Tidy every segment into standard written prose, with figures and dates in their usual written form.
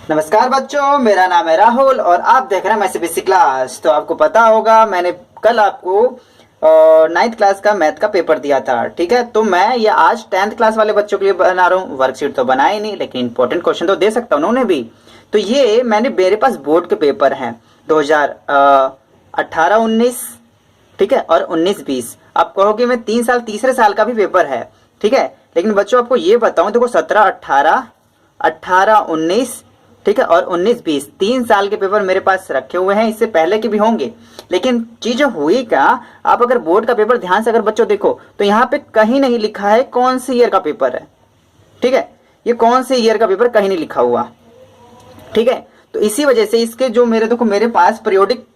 नमस्कार बच्चों, मेरा नाम है राहुल और आप देख रहे हैं मैथमेटिक्स क्लास। तो आपको पता होगा मैंने कल आपको 9th क्लास का मैथ का पेपर दिया था। ठीक है, तो मैं ये आज 10th क्लास वाले बच्चों के लिए बना रहा हूँ। वर्कशीट तो बनाई नहीं, लेकिन इंपॉर्टेंट क्वेश्चन तो दे सकता हूँ उन्होंने भी। तो ये मेरे पास बोर्ड के पेपर हैं 2018-19, ठीक है, और 19-20। आप कहोगे मैं 3 साल तीसरे साल का भी पेपर है, ठीक है। लेकिन बच्चों आपको ये बताऊं, देखो 17-18, 18-19, ठीक है, और 19-20 3 साल के पेपर मेरे पास रखे हुए हैं। इससे पहले के भी होंगे, लेकिन चीजें हुई क्या, आप अगर बोर्ड का पेपर ध्यान से अगर बच्चों देखो तो यहाँ पे कहीं नहीं लिखा है कौन से ईयर का पेपर है, ठीक है। ये कौन से ईयर का पेपर कहीं नहीं लिखा हुआ, ठीक है। तो इसी वजह से इसके जो मेरे पास पीरियोडिक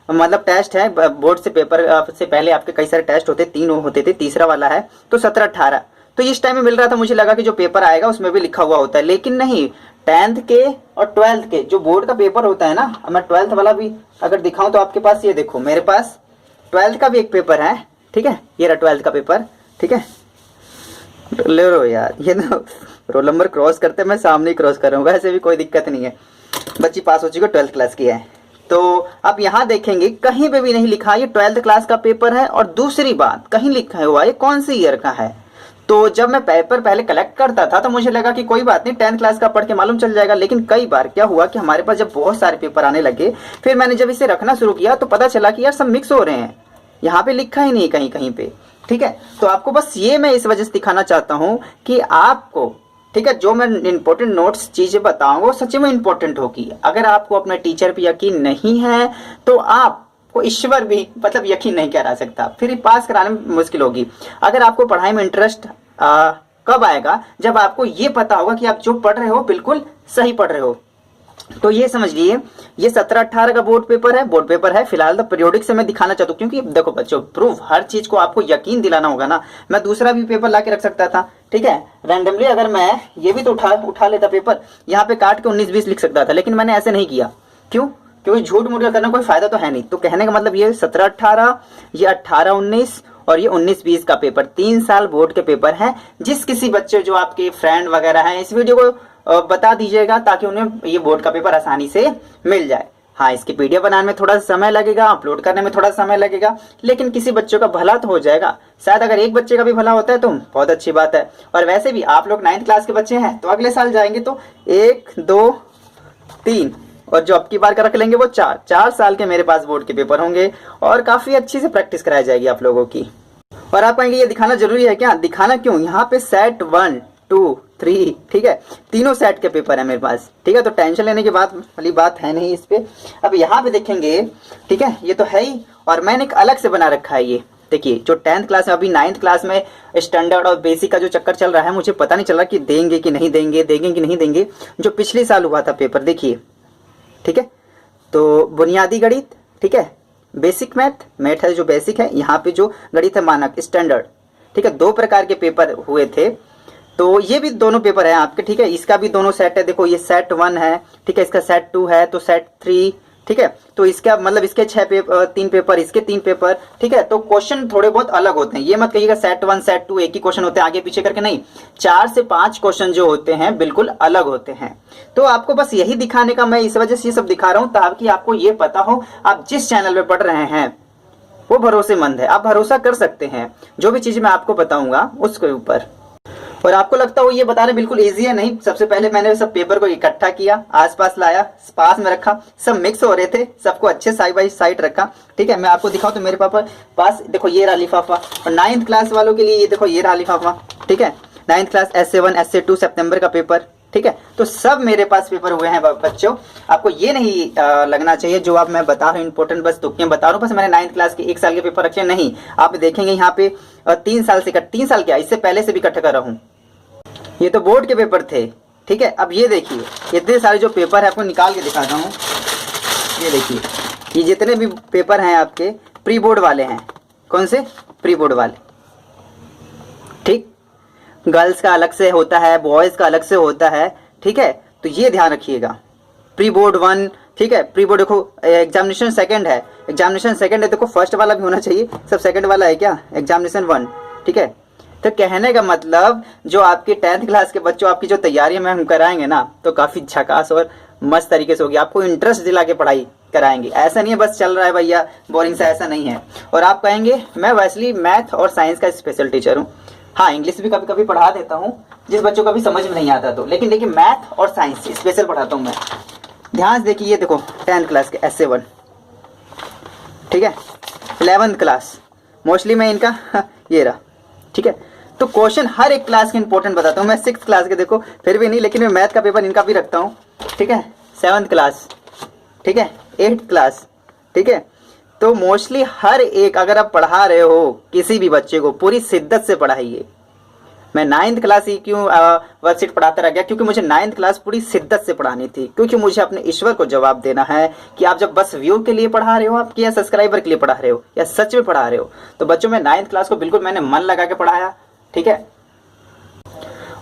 मतलब टेस्ट है बोर्ड से पेपर से पहले आपके कई सारे टेस्ट होते, 3 होते थे, तीसरा वाला है। तो 17-18 तो इस टाइम में मिल रहा था, मुझे लगा कि जो पेपर आएगा उसमें भी लिखा हुआ होता है, लेकिन नहीं। 10th के और 12th के जो बोर्ड का पेपर होता है ना, मैं 12th वाला भी अगर दिखाऊं तो आपके पास ये देखो, मेरे पास 12th का भी एक पेपर है, ठीक है। ये रहा 12th का पेपर, ठीक है। ले लो यार, ये ना रोल नंबर क्रॉस करते मैं सामने ही क्रॉस कर रहा हूँ, वैसे भी कोई दिक्कत नहीं है। बच्ची पास हो चुकी है, 12th क्लास की है। तो आप यहाँ देखेंगे कहीं पे भी नहीं लिखा ये 12th क्लास का पेपर है, और दूसरी बात कहीं लिखा हुआ ये कौन से ईयर का है। तो जब मैं पेपर पहले कलेक्ट करता था तो मुझे लगा कि कोई बात नहीं, 10th क्लास का पढ़ के मालूम चल जाएगा। लेकिन कई बार क्या हुआ कि हमारे पास जब बहुत सारे पेपर आने लगे, फिर मैंने जब इसे रखना शुरू किया तो पता चला कि यार सब मिक्स हो रहे हैं, यहाँ पे लिखा ही नहीं कहीं कहीं पे, ठीक है। तो आपको बस ये मैं इस वजह से दिखाना चाहता हूँ कि आपको, ठीक है, जो मैं इंपॉर्टेंट नोट्स चीजें बताऊंगा वो सच में इंपॉर्टेंट होगी। अगर आपको अपने टीचर पे यकीन नहीं है तो आपको ईश्वर भी मतलब यकीन नहीं करा सकता, फिर पास कराने में मुश्किल होगी। अगर आपको पढ़ाई में इंटरेस्ट कब आएगा, जब आपको ये पता होगा कि आप जो पढ़ रहे हो बिल्कुल सही पढ़ रहे हो। तो ये समझ लिए, ये 17-18 का बोर्ड पेपर है फिलहाल। तो पीरियोडिक से मैं दिखाना चाहता हूँ, क्योंकि देखो बच्चों, प्रूफ हर चीज को आपको यकीन दिलाना होगा ना। मैं दूसरा भी पेपर ला के रख सकता था, ठीक है, रैंडमली। अगर मैं ये भी तो उठा लेता पेपर, यहाँ पे काट के 19-20 लिख सकता था, लेकिन मैंने ऐसे नहीं किया। क्यों? क्योंकि झूठ मूठ करना कोई फायदा तो है नहीं। तो कहने का मतलब ये 17-18, ये 18-19 और ये 19-20 का पेपर 3 साल बोर्ड के पेपर हैं। जिस किसी बच्चे जो आपके फ्रेंड वगैरह हैं, इस वीडियो को बता दीजिएगा ताकि उन्हें ये बोर्ड का पेपर आसानी से मिल जाए। हाँ, इसकी पीडीएफ बनाने में थोड़ा समय लगेगा, अपलोड करने में थोड़ा समय लगेगा, लेकिन किसी बच्चों का भला तो हो जाएगा। शायद अगर एक बच्चे का भी भला होता है तो बहुत अच्छी बात है। और वैसे भी आप लोग 9th क्लास के बच्चे हैं तो अगले साल जाएंगे तो 1, 2, 3 और जो अब की बार का रख लेंगे वो 4 साल के मेरे पास बोर्ड के पेपर होंगे, और काफी अच्छी से प्रैक्टिस कराई जाएगी आप लोगों की। और आप कहेंगे ये दिखाना जरूरी है क्या? दिखाना क्यों, यहाँ पे सेट 1, 2, 3, ठीक है, तीनों सेट के पेपर है मेरे पास, ठीक है। तो टेंशन लेने की बात वाली बात है नहीं इस पे। अब यहाँ पे देखेंगे, ठीक है, ये तो है ही, और मैंने एक अलग से बना रखा है। ये देखिए, जो 10th क्लास में, अभी 9th क्लास में स्टैंडर्ड और बेसिक का जो चक्कर चल रहा है, मुझे पता नहीं चल रहा कि देंगे कि नहीं देंगे, देंगे कि नहीं देंगे। जो पिछले साल हुआ था पेपर, देखिए, ठीक है। तो बुनियादी गणित, ठीक है, बेसिक मैथ है जो बेसिक है, यहाँ पे जो गणित है मानक स्टैंडर्ड, ठीक है, 2 प्रकार के पेपर हुए थे। तो ये भी दोनों पेपर है आपके, ठीक है। इसका भी दोनों सेट है, देखो ये सेट 1 है, ठीक है, इसका सेट 2 है, तो सेट 3, ठीक है। तो इसका मतलब इसके 3 पेपर, इसके 3 पेपर, ठीक है। तो क्वेश्चन थोड़े बहुत अलग होते हैं, ये मत कहिएगा सेट 1 सेट 2 एक ही क्वेश्चन होते हैं आगे पीछे करके, नहीं, 4 से 5 क्वेश्चन जो होते हैं बिल्कुल अलग होते हैं। तो आपको बस यही दिखाने का मैं इस वजह से ये सब दिखा रहा हूं, ताकि आपको ये पता हो आप जिस चैनल पे पढ़ रहे हैं वो भरोसेमंद है, आप भरोसा कर सकते हैं जो भी चीज मैं आपको बताऊंगा उसके ऊपर। और आपको लगता हो ये बताना बिल्कुल इजी है, नहीं। सबसे पहले मैंने सब पेपर को इकट्ठा किया, आसपास लाया, पास में रखा, सब मिक्स हो रहे थे, सबको अच्छे साइड बाई साइड रखा, ठीक है। मैं आपको दिखाऊं तो मेरे पास देखो ये रहा लिफाफा, और 9th क्लास वालों के लिए ये देखो ये रहा लिफाफा, ठीक है। 9th क्लास S7 S2 सितंबर का पेपर, ठीक है। तो सब मेरे पास पेपर हुए हैं बच्चों। आपको ये नहीं लगना चाहिए जो आप मैं बता रहा हूँ इंपॉर्टेंट बस तुक्के बता रहा हूँ, बस मैंने 9th क्लास के 1 साल के पेपर रखे, नहीं। आप देखेंगे यहाँ पे 3 साल से 3 साल क्या, इससे पहले से भी इकट्ठा कर रहा हूँ। ये तो बोर्ड के पेपर थे, ठीक है। अब ये देखिए, इतने सारे जो पेपर है आपको निकाल के दिखाता हूँ। ये देखिए, ये जितने भी पेपर हैं आपके प्री बोर्ड वाले हैं। कौन से? प्री बोर्ड वाले, ठीक। गर्ल्स का अलग से होता है, बॉयज का अलग से होता है, ठीक है। तो ये ध्यान रखिएगा, प्री बोर्ड 1, ठीक है। प्री बोर्ड देखो एग्जामिनेशन सेकंड है, एग्जामिनेशन सेकंड है, देखो फर्स्ट वाला भी होना चाहिए, सब सेकंड वाला है क्या, एग्जामिनेशन 1, ठीक है। तो कहने का मतलब जो आपकी 10th क्लास के बच्चों आपकी जो तैयारी में हम कराएंगे ना, तो काफ़ी झकास और मस्त तरीके से होगी। आपको इंटरेस्ट दिला के पढ़ाई कराएंगे। ऐसा नहीं है बस चल रहा है भैया बोरिंग सा, ऐसा नहीं है। और आप कहेंगे मैं वैसे मैथ और साइंस का स्पेशल टीचर हूँ। हाँ, इंग्लिश भी कभी कभी पढ़ा देता हूँ जिस बच्चों को भी समझ में नहीं आता तो, लेकिन देखिए मैथ और साइंस स्पेशल पढ़ाता हूँ मैं। ध्यान से देखिए, ये देखो 10th क्लास के essay 1, ठीक है। 11th क्लास मोस्टली मैं इनका ये रहा, ठीक है। तो क्वेश्चन हर एक क्लास के इंपॉर्टेंट बताता हूँ मैं। 6th क्लास के देखो फिर भी नहीं, लेकिन मैं मैथ का पेपर इनका भी रखता हूँ, ठीक है। 7th क्लास, ठीक है। 8th क्लास, ठीक है। तो मोस्टली हर एक अगर आप पढ़ा रहे हो किसी भी बच्चे को पूरी शिद्दत से पढ़ाइए। मैं 9th क्लास ही क्यों वर्कशीट पढ़ाता रह गया, क्योंकि मुझे 9th क्लास पूरी शिद्दत से पढ़ानी थी, क्योंकि मुझे अपने ईश्वर को जवाब देना है कि आप जब बस व्यू के लिए पढ़ा रहे हो आप, या सब्सक्राइबर के लिए पढ़ा रहे हो, या सच में पढ़ा रहे हो। तो बच्चों में 9th क्लास को बिल्कुल मैंने मन लगा के पढ़ाया, ठीक है।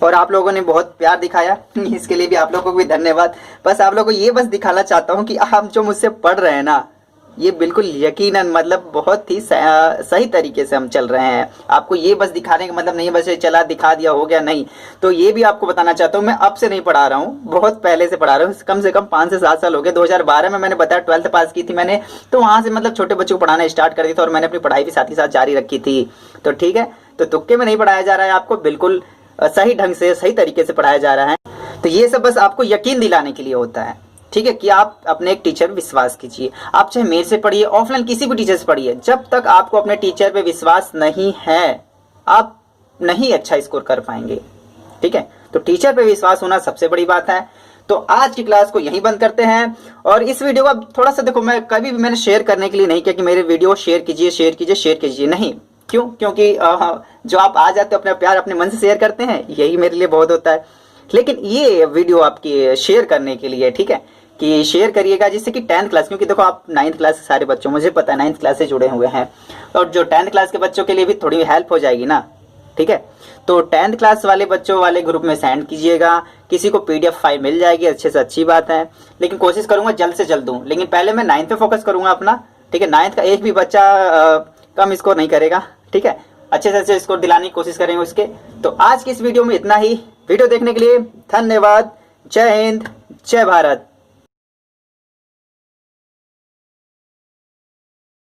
और आप लोगों ने बहुत प्यार दिखाया, इसके लिए भी आप लोगों को भी धन्यवाद। बस आप लोगों को ये बस दिखाना चाहता हूँ कि आप जो मुझसे पढ़ रहे हैं ना, ये बिल्कुल यकीनन मतलब बहुत ही सही तरीके से हम चल रहे हैं। आपको ये बस दिखाने का मतलब नहीं है बस चला दिखा दिया हो गया, नहीं। तो ये भी आपको बताना चाहता हूँ, मैं अब से नहीं पढ़ा रहा हूँ, बहुत पहले से पढ़ा रहा हूँ। कम से कम 5 से 7 साल हो गए। 2012 में मैंने बताया 12th पास की थी मैंने, तो वहाँ से मतलब छोटे बच्चों को पढ़ाना स्टार्ट कर दिया था, और मैंने अपनी पढ़ाई भी साथ ही साथ जारी रखी थी। तो ठीक है, तो तुक्के में नहीं पढ़ाया जा रहा है आपको, बिल्कुल सही ढंग से सही तरीके से पढ़ाया जा रहा है। तो ये सब बस आपको यकीन दिलाने के लिए होता है, ठीक है, कि आप अपने एक टीचर पर विश्वास कीजिए। आप चाहे मेरे से पढ़िए, ऑफलाइन किसी भी टीचर से पढ़िए, जब तक आपको अपने टीचर पे विश्वास नहीं है आप नहीं अच्छा स्कोर कर पाएंगे, ठीक है। तो टीचर पे विश्वास होना सबसे बड़ी बात है। तो आज की क्लास को यहीं बंद करते हैं। और इस वीडियो को थोड़ा सा देखो, मैं कभी भी मैंने शेयर करने के लिए नहीं किया कि मेरे वीडियो शेयर कीजिए शेयर कीजिए शेयर कीजिए, नहीं। क्यों? क्योंकि जो आप आ जाते हो अपना प्यार अपने मन से शेयर करते हैं, यही मेरे लिए बहुत होता है। लेकिन ये वीडियो आपकी शेयर करने के लिए, ठीक है, कि शेयर करिएगा जिससे कि 10th क्लास, क्योंकि देखो आप 9th क्लास के सारे बच्चों, मुझे पता है 9th क्लास से जुड़े हुए हैं, और जो 10th क्लास के बच्चों के लिए भी थोड़ी हेल्प हो जाएगी ना, ठीक है। तो 10th क्लास वाले बच्चों वाले ग्रुप में सेंड कीजिएगा। किसी को PDF फाइल मिल जाएगी, अच्छे से अच्छी बात है, लेकिन कोशिश करूंगा जल्द से जल्द दूं। लेकिन पहले मैं 9th पे फोकस करूंगा अपना, ठीक है। 9th का एक भी बच्चा कम स्कोर नहीं करेगा, ठीक है। अच्छे से अच्छे स्कोर दिलाने की कोशिश करेंगे उसके। तो आज की इस वीडियो में इतना ही। वीडियो देखने के लिए धन्यवाद। जय हिंद, जय भारत।